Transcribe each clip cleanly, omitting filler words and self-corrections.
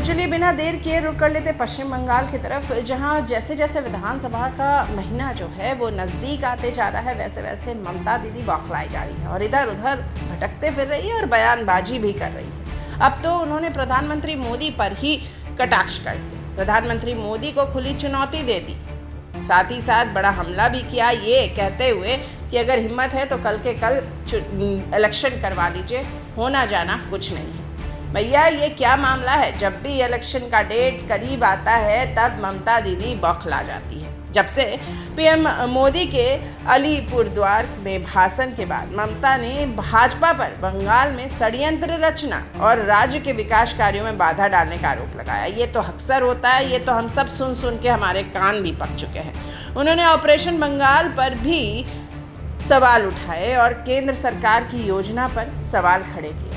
चलिए बिना देर किए रुक कर लेते पश्चिम बंगाल की तरफ, जहां जैसे जैसे विधानसभा का महीना जो है वो नज़दीक आते जा रहा है, वैसे वैसे ममता दीदी बौखलाई जा रही है और इधर उधर भटकते फिर रही है और बयानबाजी भी कर रही है। अब तो उन्होंने प्रधानमंत्री मोदी पर ही कटाक्ष कर दिया, प्रधानमंत्री मोदी को खुली चुनौती दे दी, साथ ही साथ बड़ा हमला भी किया, ये कहते हुए कि अगर हिम्मत है तो कल के कल इलेक्शन करवा लीजिए, होना जाना कुछ नहीं है। भैया ये क्या मामला है, जब भी इलेक्शन का डेट करीब आता है तब ममता दीदी बौखला जाती है। जब से पीएम मोदी के अलीपुरद्वार में भाषण के बाद ममता ने भाजपा पर बंगाल में षड्यंत्र रचना और राज्य के विकास कार्यों में बाधा डालने का आरोप लगाया। ये तो अक्सर होता है, ये तो हम सब सुन सुन के हमारे कान भी पक चुके हैं। उन्होंने ऑपरेशन बंगाल पर भी सवाल उठाए और केंद्र सरकार की योजना पर सवाल खड़े किए।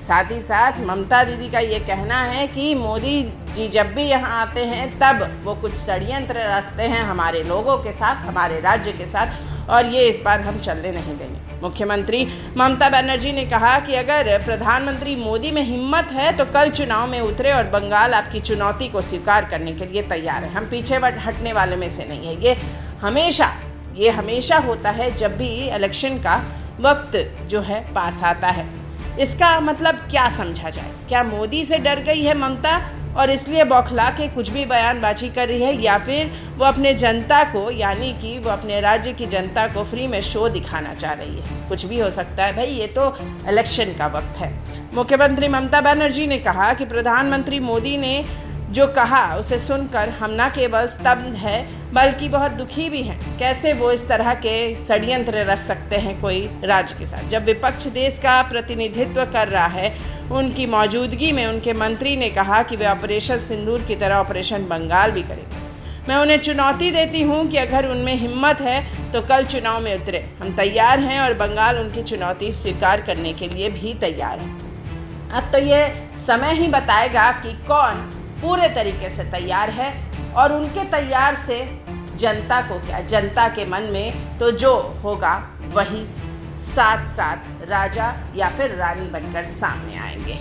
साथ ही साथ ममता दीदी का ये कहना है कि मोदी जी जब भी यहाँ आते हैं तब वो कुछ षड्यंत्र रचते हैं हमारे लोगों के साथ, हमारे राज्य के साथ, और ये इस बार हम चलने नहीं देंगे। मुख्यमंत्री ममता बनर्जी ने कहा कि अगर प्रधानमंत्री मोदी में हिम्मत है तो कल चुनाव में उतरे और बंगाल आपकी चुनौती को स्वीकार करने के लिए तैयार है। हम पीछे हटने वाले में से नहीं है। ये हमेशा होता है जब भी इलेक्शन का वक्त जो है पास आता है। इसका मतलब क्या समझा जाए? क्या मोदी से डर गई है ममता और इसलिए बौखला के कुछ भी बयानबाजी कर रही है, या फिर वो अपने जनता को, यानी कि वो अपने राज्य की जनता को फ्री में शो दिखाना चाह रही है? कुछ भी हो सकता है भाई, ये तो इलेक्शन का वक्त है। मुख्यमंत्री ममता बनर्जी ने कहा कि प्रधानमंत्री मोदी ने जो कहा उसे सुनकर हम न केवल स्तब्ध है बल्कि बहुत दुखी भी हैं। कैसे वो इस तरह के षड्यंत्र रच सकते हैं कोई राज्य के साथ, जब विपक्ष देश का प्रतिनिधित्व कर रहा है। उनकी मौजूदगी में उनके मंत्री ने कहा कि वे ऑपरेशन सिंदूर की तरह ऑपरेशन बंगाल भी करेंगे। मैं उन्हें चुनौती देती हूं कि अगर उनमें हिम्मत है तो कल चुनाव में उतरे, हम तैयार हैं और बंगाल उनकी चुनौती स्वीकार करने के लिए भी तैयार है। अब तो ये समय ही बताएगा कि कौन पूरे तरीके से तैयार है, और उनके तैयार से जनता को क्या, जनता के मन में तो जो होगा वही साथ साथ राजा या फिर रानी बनकर सामने आएंगे।